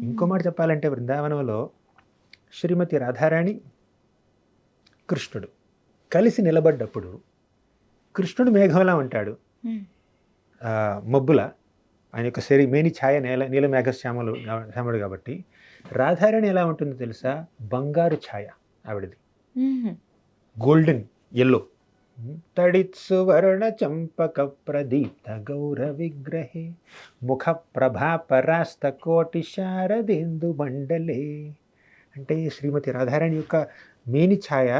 ఇంకో మాట చెప్పాలంటే బృందావనంలో శ్రీమతి రాధారాణి కృష్ణుడు కలిసి నిలబడ్డప్పుడు కృష్ణుడు మేఘంలా ఉంటాడు, మబ్బుల, ఆయన యొక్క మేని ఛాయ నీల శ్యాముడు కాబట్టి. రాధారాణి ఎలా ఉంటుందో తెలుసా? బంగారు ఛాయ ఆవిడది, గోల్డెన్ ఎల్లో. తడిత్సువర్ణ చంపక ప్రదీప్త గౌర విగ్రహే ముఖ ప్రభా పరాస్త కోటి శారదేందు మండలే. అంటే శ్రీమతి రాధారాణి యొక్క మేని ఛాయ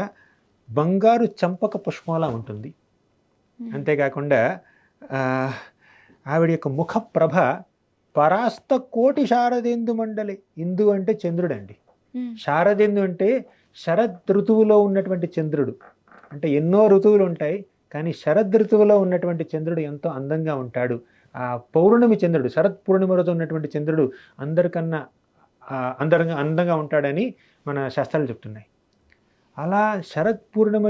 బంగారు చంపక పుష్పంలా ఉంటుంది. అంతేకాకుండా ఆవిడ యొక్క ముఖ ప్రభ పరాస్త కోటి శారదేందు మండలి. ఇందు అంటే చంద్రుడు అండి, శారదేందు అంటే శరద్ ఋతువులో ఉన్నటువంటి చంద్రుడు. అంటే ఎన్నో ఋతువులు ఉంటాయి, కానీ శరద్ ఋతువులో ఉన్నటువంటి చంద్రుడు ఎంతో అందంగా ఉంటాడు. ఆ పౌర్ణమి చంద్రుడు, శరత్ పూర్ణిమ రోజు ఉన్నటువంటి చంద్రుడు అందరికన్నా అందంగా ఉంటాడని మన శాస్త్రాలు చెప్తున్నాయి. అలా శరత్ పూర్ణిమ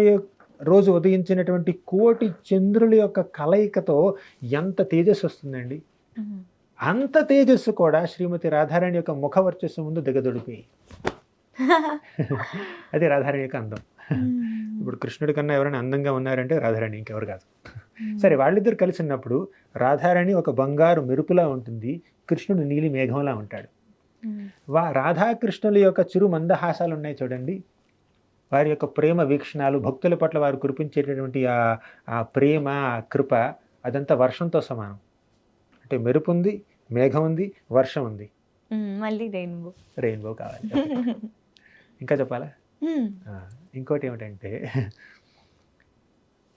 రోజు ఉదయించినటువంటి కోటి చంద్రుల యొక్క కలయికతో ఎంత తేజస్సు వస్తుందండి. అంత తేజస్సు కూడా శ్రీమతి రాధారాణి యొక్క ముఖ వర్చస్సు ముందు దిగదొడిపోయి. అది రాధారాణి యొక్క అందం. ఇప్పుడు కృష్ణుడి కన్నా ఎవరైనా అందంగా ఉన్నారంటే రాధారాణి, ఇంకెవరు కాదు. సరే, వాళ్ళిద్దరు కలిసి ఉన్నప్పుడు రాధారాణి ఒక బంగారు మెరుపులా ఉంటుంది, కృష్ణుడు నీలి మేఘంలా ఉంటాడు. రాధాకృష్ణుల యొక్క చిరు మందహాసాలు ఉన్నాయి చూడండి, వారి యొక్క ప్రేమ వీక్షణాలు, భక్తుల పట్ల వారు కురిపించేటటువంటి ఆ ప్రేమ, ఆ కృప, అదంతా వర్షంతో సమానం. అంటే మెరుపు ఉంది, మేఘం ఉంది, వర్షం ఉంది, మళ్ళీ రెయిన్బో కావాలి. ఇంకా చెప్పాలా? ఇంకోటి ఏమిటంటే,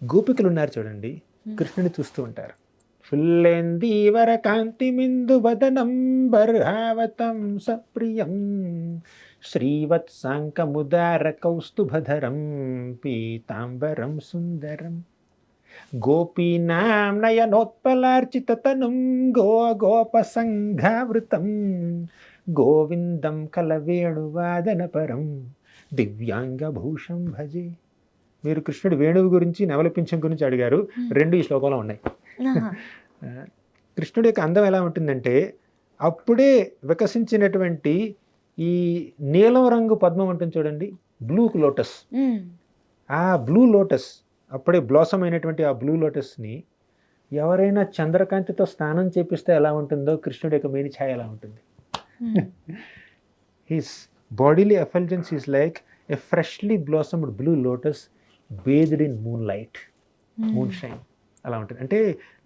గోపికలు ఉన్నారు చూడండి, కృష్ణుని చూస్తూ ఉంటారు. ఫుల్లేందీవర కాంతి మిందు వదనం బర్హావతం సప్రియం శ్రీవత్సాంకముదార కౌస్తుభధరం పీతాంబరం సుందరం గోపీనాం నయనోత్పలార్చితతనుం గోపసంఘావృతం గోవిందం కలవేణువాదన పరం దివ్యాంగభూషం భజే. మీరు కృష్ణుడు వేణువు గురించి, నవలపించం గురించి అడిగారు, రెండు ఈ శ్లోకంలో ఉన్నాయి. కృష్ణుడి యొక్క అందం ఎలా ఉంటుందంటే, అప్పుడే వికసించినటువంటి ఈ నీలం రంగు పద్మం ఉంటుంది చూడండి, బ్లూ లోటస్. ఆ బ్లూ లోటస్, అప్పుడే బ్లాసమ్ అయినటువంటి ఆ బ్లూ లోటస్ని ఎవరైనా చంద్రకాంతితో స్నానం చేపిస్తే ఎలా ఉంటుందో కృష్ణుడి యొక్క మేని ఛాయ ఎలా ఉంటుంది. His bodily effulgence is like a freshly blossomed blue lotus bathed in moonlight, moonshine. అలా ఉంటుంది. అంటే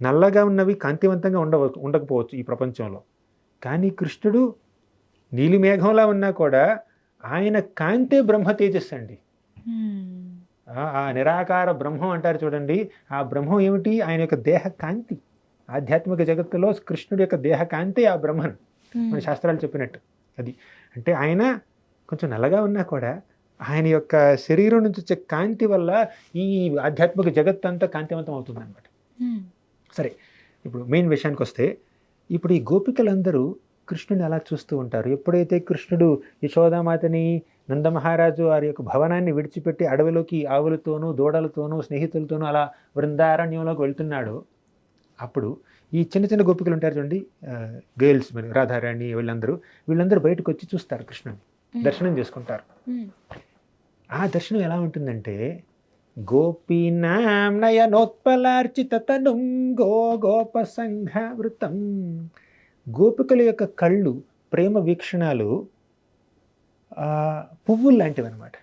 నల్లగా ఉన్నవి కాంతివంతంగా ఉండకపోవచ్చు ఈ ప్రపంచంలో, కానీ కృష్ణుడు నీలి మేఘంలా ఉన్నా కూడా ఆయన కాంతే బ్రహ్మ తేజస్సు అండి. ఆ నిరాకార బ్రహ్మం అంటారు చూడండి, ఆ బ్రహ్మం ఏమిటి? ఆయన యొక్క దేహ కాంతి. ఆధ్యాత్మిక జగత్తులో కృష్ణుడి యొక్క దేహ కాంతి ఆ బ్రహ్మన్, మన శాస్త్రాలు చెప్పినట్టు. అది అంటే ఆయన కొంచెం నల్లగా ఉన్నా కూడా ఆయన యొక్క శరీరం నుంచి వచ్చే కాంతి వల్ల ఈ ఆధ్యాత్మిక జగత్ అంతా కాంతివంతం అవుతుంది అనమాట. సరే, ఇప్పుడు మెయిన్ విషయానికి వస్తే, ఇప్పుడు ఈ గోపికలందరూ కృష్ణుని అలా చూస్తూ ఉంటారు. ఎప్పుడైతే కృష్ణుడు యశోదామాతని, నందమహారాజు వారి యొక్క భవనాన్ని విడిచిపెట్టి అడవిలోకి ఆవులతోనూ, దూడలతోనూ, స్నేహితులతోనూ అలా బృందారణ్యంలోకి వెళ్తున్నాడు, అప్పుడు ఈ చిన్న చిన్న గోపికలు ఉంటారు చూడండి, గర్ల్స్, రాధారాణి, వీళ్ళందరూ బయటకు వచ్చి చూస్తారు, కృష్ణుని దర్శనం చేసుకుంటారు. ఆ దర్శనం ఎలా ఉంటుందంటే, గోపీనాం నయనోత్పలార్చితతనుం గోపసంఘావృతం. గోపికల యొక్క కళ్ళు, ప్రేమ వీక్షణాలు పువ్వులు లాంటివి అనమాట.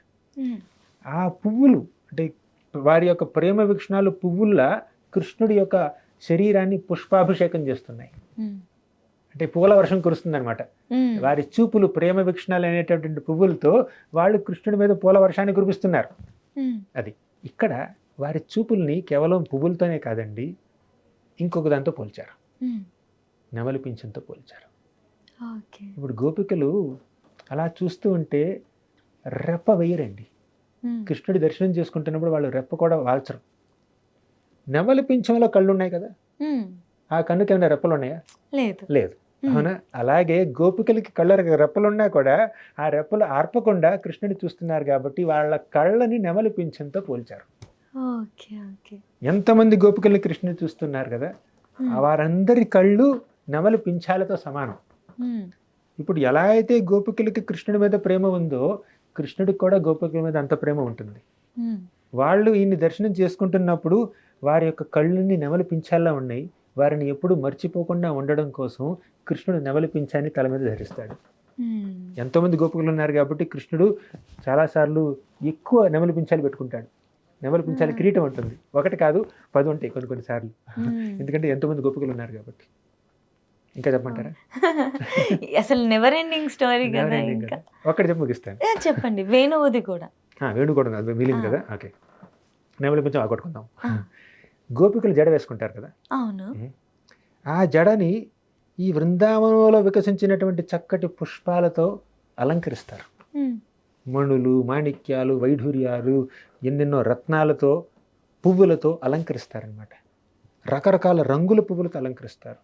ఆ పువ్వులు అంటే వారి యొక్క ప్రేమ వీక్షణాలు పువ్వుల్లా కృష్ణుడి యొక్క శరీరాన్ని పుష్పాభిషేకం చేస్తున్నాయి. అంటే పూల వర్షం కురుస్తుంది అనమాట. వారి చూపులు, ప్రేమ వీక్షణాలు అనేటటువంటి పువ్వులతో వాళ్ళు కృష్ణుడి మీద పూల వర్షాన్ని కురిపిస్తున్నారు. అది ఇక్కడ వారి చూపుల్ని కేవలం పువ్వులతోనే కాదండి, ఇంకొక దాంతో పోల్చారు, నెమలి పింఛంతో పోల్చారు. ఇప్పుడు గోపికలు అలా చూస్తూ ఉంటే రెప్ప వేయరండి. కృష్ణుడి దర్శనం చేసుకుంటున్నప్పుడు వాళ్ళు రెప్ప కూడా వాల్చరు. నెమలి పింఛంలో కళ్ళు ఉన్నాయి కదా, ఆ కన్నుకి ఏమైనా రెప్పలు ఉన్నాయా? లేదు. అవునా? అలాగే గోపికలకి కళ్ళ రెప్పలున్నా కూడా ఆ రెప్పలు ఆర్పకుండా కృష్ణుని చూస్తున్నారు కాబట్టి వాళ్ళ కళ్ళని నెమలి పింఛంతో పోల్చారు. ఎంతమంది గోపికల్ని కృష్ణుని చూస్తున్నారు కదా, వారందరి కళ్ళు నెమలి పింఛాలతో సమానం. ఇప్పుడు ఎలా అయితే గోపికలకి కృష్ణుడి మీద ప్రేమ ఉందో కృష్ణుడికి కూడా గోపికల మీద అంత ప్రేమ ఉంటుంది. వాళ్ళు ఈయన్ని దర్శనం చేసుకుంటున్నప్పుడు వారి యొక్క కళ్ళని నెమలి పించాల్లా ఉన్నాయి. వారిని ఎప్పుడు మర్చిపోకుండా ఉండడం కోసం కృష్ణుడు నెమలి పించాన్ని తల మీద ధరిస్తాడు. ఎంతోమంది గోపికలు ఉన్నారు కాబట్టి కృష్ణుడు చాలాసార్లు ఎక్కువ నెమలి పించాలు పెట్టుకుంటాడు. నెమలి పించాలి కిరీటం ఉంటుంది, ఒకటి కాదు 10 ఉంటాయి కొన్నిసార్లు. ఎందుకంటే ఎంతోమంది గోపికలు ఉన్నారు కాబట్టి. ఇంకా చెప్పమంటారా? అసలు నెవర్ ఎండింగ్ స్టోరీ కదా. ఇంకా ఒక్కటి చెప్పి ముగిస్తాను. చెప్పండి. వేణువుది కూడా. వేణు కూడా ఉంది, మిగిలింది కదా. ఓకే, నెమలి కొంచెం ఆగొట్టుకుందాం. గోపికలు జడ వేసుకుంటారు కదా. అవును. ఆ జడని ఈ బృందావనంలో వికసించినటువంటి చక్కటి పుష్పాలతో అలంకరిస్తారు. మణులు, మాణిక్యాలు, వైఢూర్యాలు, ఎన్నెన్నో రత్నాలతో, పువ్వులతో అలంకరిస్తారనమాట. రకరకాల రంగుల పువ్వులతో అలంకరిస్తారు.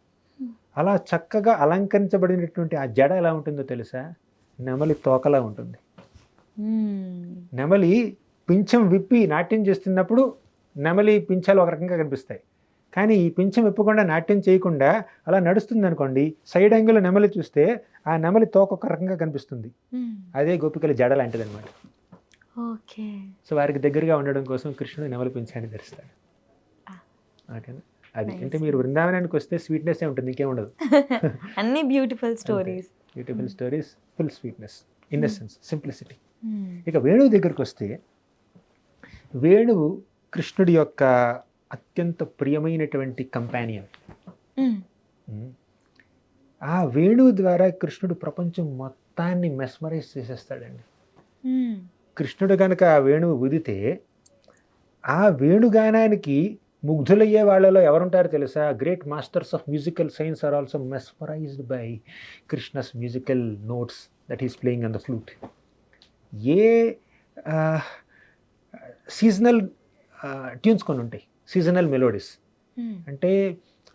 అలా చక్కగా అలంకరించబడినటువంటి ఆ జడ ఎలా ఉంటుందో తెలుసా? నెమలి తోకలా ఉంటుంది. నెమలి పింఛం విప్పి నాట్యం చేస్తున్నప్పుడు నెమలి పింఛాలు ఒక రకంగా కనిపిస్తాయి. కానీ ఈ పింఛం విప్పకుండా నాట్యం చేయకుండా అలా నడుస్తుంది అనుకోండి, సైడ్ యాంగిల్లో నెమలి చూస్తే ఆ నెమలి తోక ఒక రకంగా కనిపిస్తుంది. అదే గోపికల జడ లాంటిది అనమాట. ఓకే. సో వారికి దగ్గరగా ఉండడం కోసం కృష్ణుడు నెమలి పింఛాన్ని ధరిస్తాడు. ఓకేనా? అది అంటే మీరు బృందావనానికి వస్తే స్వీట్నెస్ ఉంటుంది, ఇంకేముండదు. అన్ని beautiful stories, beautiful stories, full sweetness, innocence, simplicity. ఇక వేణువు దగ్గరికి వస్తే, వేణువు కృష్ణుడి యొక్క అత్యంత ప్రియమైనటువంటి కంపానియన్. ఆ వేణువు ద్వారా కృష్ణుడు ప్రపంచం మొత్తాన్ని మెస్మరైజ్ చేసేస్తాడండి. కృష్ణుడు కనుక ఆ వేణువు ఊదితే ఆ వేణుగానానికి ముగ్ధులయ్యే వాళ్ళలో ఎవరుంటారో తెలుసా? Great masters of musical science are also mesmerised by Krishna's musical notes that is playing on the flute. A seasonal tunes కొన్ని ఉంటాయి, సీజనల్ మెలోడీస్. అంటే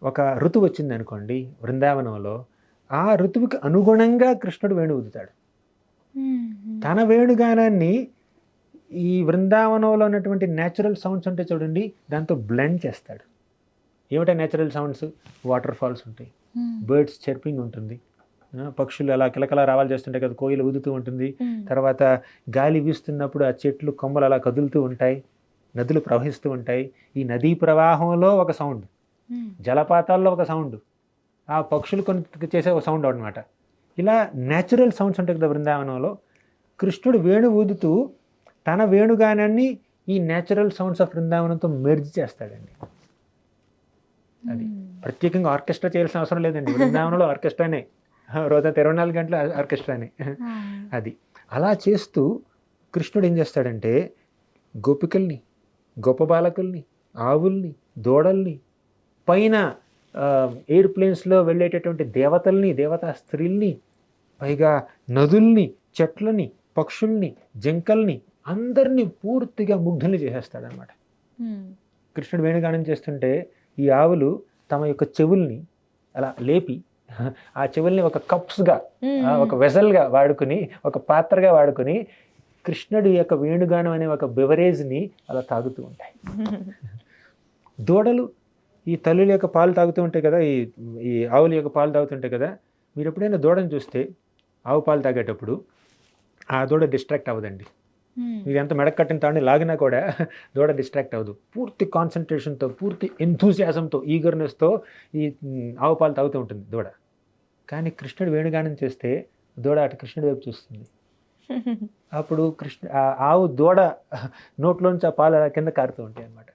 ఒక ఋతువు వచ్చింది అనుకోండి బృందావనంలో, ఆ ఋతువుకి అనుగుణంగా కృష్ణుడు వేణు ఊదుతాడు. తన వేణుగానాన్ని ఈ బృందావనంలో ఉన్నటువంటి న్యాచురల్ సౌండ్స్ ఉంటాయి చూడండి, దాంతో బ్లెండ్ చేస్తాడు. ఏమిటా న్యాచురల్ సౌండ్స్? వాటర్ ఫాల్స్ ఉంటాయి, బర్డ్స్ చర్పింగ్ ఉంటుంది, పక్షులు అలా కిలకలా రావాలి చేస్తుంటాయి కదా, కోయిలు ఊదుతూ ఉంటుంది. తర్వాత గాలి వీస్తున్నప్పుడు ఆ చెట్లు కొమ్మలు అలా కదులుతూ ఉంటాయి, నదులు ప్రవహిస్తూ ఉంటాయి. ఈ నదీ ప్రవాహంలో ఒక సౌండ్, జలపాతాల్లో ఒక సౌండ్, ఆ పక్షులు కొన్ని చేసే ఒక సౌండ్ అనమాట. ఇలా న్యాచురల్ సౌండ్స్ ఉంటాయి కదా బృందావనంలో. కృష్ణుడు వేణు ఊదుతూ తన వేణుగానాన్ని ఈ న్యాచురల్ సౌండ్స్ ఆఫ్ బృందావనంతో మెర్జ్ చేస్తాడండి. అది ప్రత్యేకంగా ఆర్కెస్ట్రా చేయాల్సిన అవసరం లేదండి. బృందావనంలో ఆర్కెస్ట్రానే, రోజు 24 గంటల ఆర్కెస్ట్రానే. అది అలా చేస్తూ కృష్ణుడు ఏం చేస్తాడంటే గోపికల్ని, గొప్ప బాలకుల్ని, ఆవుల్ని, దూడల్ని, పైన ఎయిర్ప్లేన్స్లో వెళ్ళేటటువంటి దేవతల్ని, దేవతా స్త్రీల్ని, పైగా నదుల్ని, చెట్లని, పక్షుల్ని, జింకల్ని, అందరినీ పూర్తిగా ముగ్ధుల్ని చేసేస్తాడనమాట. కృష్ణుడు వేణుగానం చేస్తుంటే ఈ ఆవులు తమ యొక్క చెవుల్ని అలా లేపి ఆ చెవుల్ని ఒక కప్స్గా, ఒక వెజల్గా వాడుకుని, ఒక పాత్రగా వాడుకుని కృష్ణుడి యొక్క వేణుగానం అనే ఒక బెవరేజ్ని అలా తాగుతూ ఉంటాయి. దూడలు ఈ తల్లుల యొక్క పాలు తాగుతూ ఉంటాయి కదా, ఈ ఆవుల యొక్క పాలు తాగుతుంటాయి కదా. మీరు ఎప్పుడైనా దూడను చూస్తే ఆవు పాలు తాగేటప్పుడు ఆ దూడ డిస్ట్రాక్ట్ అవ్వదండి. మీరు ఎంత మెడక్ కట్టిన తాడిని లాగినా కూడా దూడ డిస్ట్రాక్ట్ అవ్వదు. పూర్తి కాన్సన్ట్రేషన్తో, పూర్తి ఎంథూసియాజంతో, ఈగర్నెస్తో ఈ ఆవు పాలు తాగుతూ ఉంటుంది దూడ. కానీ కృష్ణుడు వేణుగానం చేస్తే దూడ అటు కృష్ణుడి వైపు చూస్తుంది. అప్పుడు ఆవు దూడ నోట్లోంచి ఆ పాలు కింద కారుతూ ఉంటాయి అనమాట.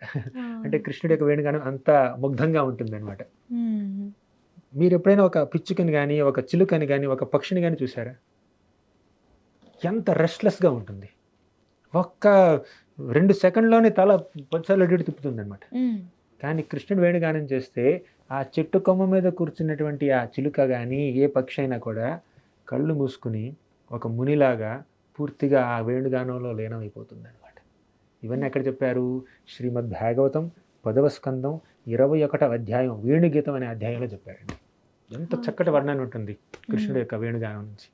అంటే కృష్ణుడి యొక్క వేణుగానం అంత ముగ్ధంగా ఉంటుంది అనమాట. మీరు ఎప్పుడైనా ఒక పిచ్చుకని కానీ, ఒక చిలుకని కానీ, ఒక పక్షిని కానీ చూసారా? ఎంత రెస్ట్లెస్గా ఉంటుంది. ఒక్క 2 సెకండ్లోనే తల 10 సార్లు అడ్డు తిప్పుతుంది అనమాట. కానీ కృష్ణుడు వేణుగానం చేస్తే ఆ చెట్టు కొమ్మ మీద కూర్చున్నటువంటి ఆ చిలుక కానీ, ఏ పక్షి అయినా కూడా కళ్ళు మూసుకుని ఒక మునిలాగా పూర్తిగా ఆ వేణుగానంలో లీనమైపోతుంది అనమాట. ఇవన్నీ ఎక్కడ చెప్పారు? శ్రీమద్ భాగవతం 10వ స్కందం 21వ అధ్యాయం వేణుగీతం అనే అధ్యాయంలో చెప్పారండి. ఎంత చక్కటి వర్ణన ఉంటుంది కృష్ణుడు యొక్క వేణుగానం నుంచి.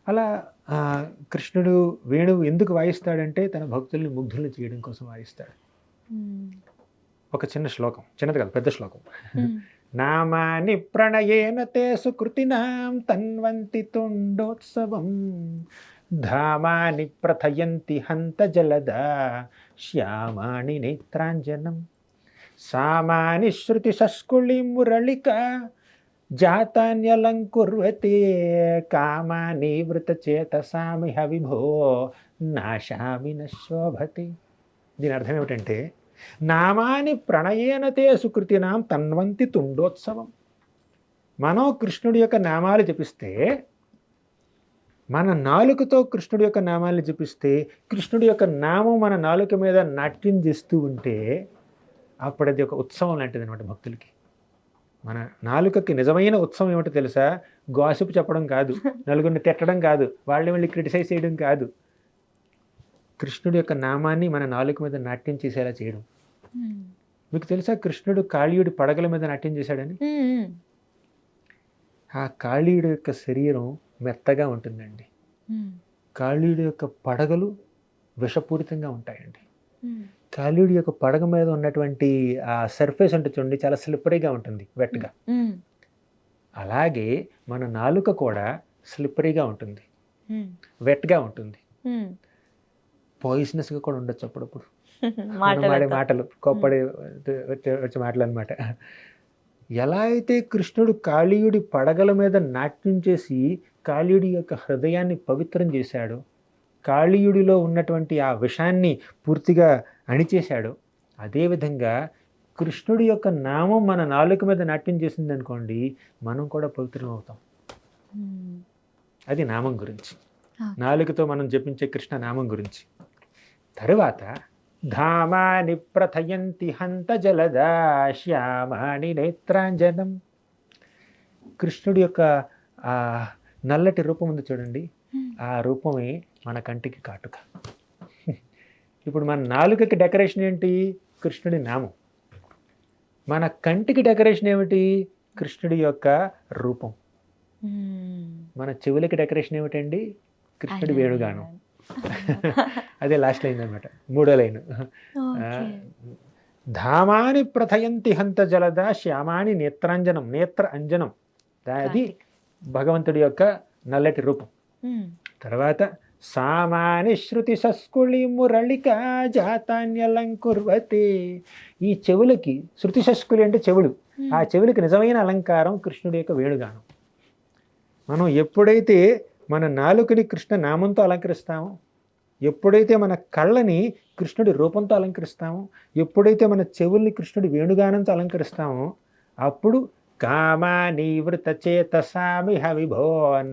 అలా కృష్ణుడు వేణువు ఎందుకు వాయిస్తాడంటే తన భక్తుల్ని ముగ్ధుల్ని చేయడం కోసం వాయిస్తాడు. ఒక చిన్న శ్లోకం, చిన్నది కాదు పెద్ద శ్లోకం. నామాని ప్రణయేన తే సుకృతినాం తన్వంతి తుండోత్సవం ధామాని ప్రథయంతి హంత జలదా శ్యామాని నేత్రాంజనం సామాని శృతి శస్కుళి మురళిక జాతాన్యలంకుర్వతే కామాని వృతచేతసామిహ విభో నాశామి నశోభతే. దీని అర్థం ఏమిటంటే నామాని ప్రణయేనతే సుకృతినాం తన్వంతి తుండోత్సవం. మనం కృష్ణుడి యొక్క నామాలు జపిస్తే, మన నాలుకతో కృష్ణుడి యొక్క నామాలు జపిస్తే, కృష్ణుడి యొక్క నామం మన నాలుక మీద నాట్యం చేస్తూ ఉంటే అప్పుడు అది ఒక ఉత్సవం లాంటిది అనమాట భక్తులకి. మన నాలుకకి నిజమైన ఉత్సవం ఏమిటో తెలుసా? గాసిప్ చెప్పడం కాదు, నలుగురిని తిట్టడం కాదు, వాళ్ళని క్రిటిసైజ్ చేయడం కాదు, కృష్ణుడి యొక్క నామాన్ని మన నాలుక మీద నాట్యం చేసేలా చేయడం. మీకు తెలుసా కృష్ణుడు కాళీయుడి పడగల మీద నాట్యం చేశాడని? ఆ కాళీయుడి యొక్క శరీరం మెత్తగా ఉంటుందండి, కాళీయుడి యొక్క పడగలు విషపూరితంగా ఉంటాయండి. కాళీయుడి యొక్క పడగ మీద ఉన్నటువంటి ఆ సర్ఫేస్ అంటే చూడండి చాలా స్లిప్పరీగా ఉంటుంది, వెట్గా. అలాగే మన నాలుక కూడా స్లిప్పరీగా ఉంటుంది, వెట్గా ఉంటుంది, పాయిజనస్గా కూడా ఉండొచ్చు అప్పుడప్పుడు. మాడే మాటలు, కోప్పడి వచ్చే మాటలు అనమాట. ఎలా అయితే కృష్ణుడు కాళీయుడి పడగల మీద నాట్యం చేసి కాళీయుడి యొక్క హృదయాన్ని పవిత్రం చేశాడు, కాళీయుడిలో ఉన్నటువంటి ఆ విషాన్ని పూర్తిగా అణిచేశాడు, అదేవిధంగా కృష్ణుడి యొక్క నామం మన నాలుక మీద నాట్యం చేసింది అనుకోండి, మనం కూడా పవిత్రం అవుతాం. అది నామం గురించి, నాలుకతో మనం జపించే కృష్ణ నామం గురించి. తరువాత ధామాని ప్రథయంతి హంత జలదా శ్యామాని నేత్రాంజనం. కృష్ణుడి యొక్క ఆ నల్లటి రూపం ఉంది చూడండి, ఆ రూపమే మన కంటికి కాటుక. ఇప్పుడు మన నాలుకకి డెకరేషన్ ఏంటి? కృష్ణుడి నామం. మన కంటికి డెకరేషన్ ఏమిటి? కృష్ణుడి యొక్క రూపం. మన చెవులకి డెకరేషన్ ఏమిటండి? కృష్ణుడి వేణుగానం. అదే లాస్ట్ లైన్ అనమాట, మూడో లైన్. ధామాని ప్రథయంతి హంత జలద శ్యామాని నేత్రాంజనం. నేత్ర అంజనం అది భగవంతుడి యొక్క నల్లటి రూపం. తర్వాత సామాని శృతి శస్కుళి మురళిక జాతాన్యలంకుర్వతే. ఈ చెవులకి, శృతి శస్కులి అంటే చెవులు, ఆ చెవులకి నిజమైన అలంకారం కృష్ణుడి యొక్క వేణుగానం. మనం ఎప్పుడైతే మన నాలుకని కృష్ణ నామంతో అలంకరిస్తామో, ఎప్పుడైతే మన కళ్ళని కృష్ణుడి రూపంతో అలంకరిస్తామో, ఎప్పుడైతే మన చెవుల్ని కృష్ణుడి వేణుగానంతో అలంకరిస్తామో, అప్పుడు కామాని వృత చేతసామిహ విభో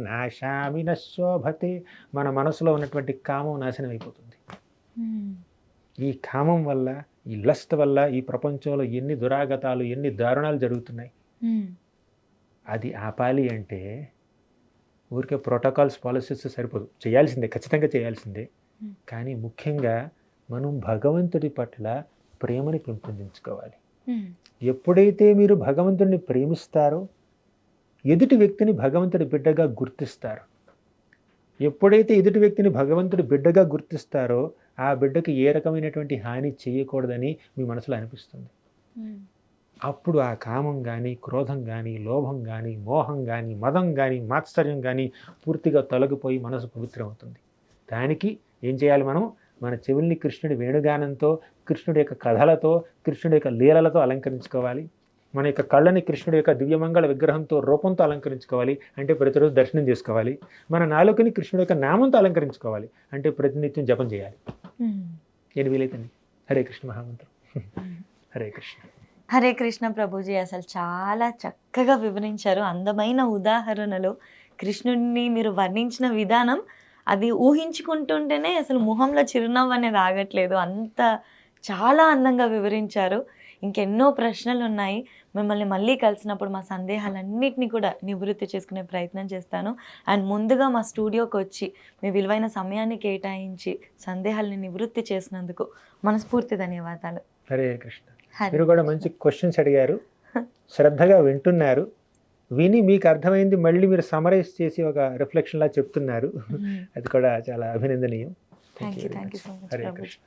నాశామి నశోభతే. మన మనసులో ఉన్నటువంటి కామం నాశనం అయిపోతుంది. ఈ కామం వల్ల, ఈ లస్ట్ వల్ల ఈ ప్రపంచంలో ఎన్ని దురాగతాలు, ఎన్ని దారుణాలు జరుగుతున్నాయి. అది ఆపాలి అంటే ఊరికే ప్రోటోకాల్స్, పాలసీస్ సరిపోదు, చేయాల్సిందే, ఖచ్చితంగా చేయాల్సిందే. కానీ ముఖ్యంగా మనం భగవంతుడి పట్ల ప్రేమని పెంపొందించుకోవాలి. ఎప్పుడైతే మీరు భగవంతుడిని ప్రేమిస్తారో ఎదుటి వ్యక్తిని భగవంతుడి బిడ్డగా గుర్తిస్తారు. ఎప్పుడైతే ఎదుటి వ్యక్తిని భగవంతుడి బిడ్డగా గుర్తిస్తారో ఆ బిడ్డకి ఏ రకమైనటువంటి హాని చేయకూడదని మీ మనసులో అనిపిస్తుంది. అప్పుడు ఆ కామం కానీ, క్రోధం కానీ, లోభం కానీ, మోహం కానీ, మదం కానీ, మాత్సర్యం కానీ పూర్తిగా తొలగిపోయి మనసు పవిత్రమవుతుంది. దానికి ఏం చేయాలి? మనం మన చెవుల్ని కృష్ణుడి వేణుగానంతో, కృష్ణుడి యొక్క కథలతో, కృష్ణుడి యొక్క లీలలతో అలంకరించుకోవాలి. మన యొక్క కళ్ళని కృష్ణుడి యొక్క దివ్యమంగళ విగ్రహంతో, రూపంతో అలంకరించుకోవాలి, అంటే ప్రతిరోజు దర్శనం చేసుకోవాలి. మన నాలుకని కృష్ణుడి యొక్క నామంతో అలంకరించుకోవాలి, అంటే ప్రతినిత్యం జపం చేయాలి. నేను వీలైతే హరే కృష్ణ మహామంత్రం. హరే కృష్ణ. హరే కృష్ణ ప్రభుజీ, అసలు చాలా చక్కగా వివరించారు. అందమైన ఉదాహరణలు కృష్ణుడిని మీరు వర్ణించిన విధానం, అది ఊహించుకుంటుంటేనే అసలు మొహంలో చిరునవ్వు అనేది ఆగట్లేదు, అంత చాలా అందంగా వివరించారు. ఇంకెన్నో ప్రశ్నలు ఉన్నాయి, మిమ్మల్ని మళ్ళీ కలిసినప్పుడు మా సందేహాలన్నింటినీ కూడా నివృత్తి చేసుకునే ప్రయత్నం చేస్తాను. అండ్ ముందుగా మా స్టూడియోకి వచ్చి మీ విలువైన సమయాన్ని కేటాయించి సందేహాలని నివృత్తి చేసినందుకు మనస్ఫూర్తి ధన్యవాదాలు. హరే కృష్ణ. మీరు కూడా మంచి క్వశ్చన్స్ అడిగారు, శ్రద్ధగా వింటున్నారు, విని మీకు అర్థమైంది మళ్ళీ మీరు సమరైజ్ చేసి ఒక రిఫ్లెక్షన్ లా చెప్తున్నారు. అది కూడా చాలా అభినందనీయం. Thank you so much. Hare Krishna.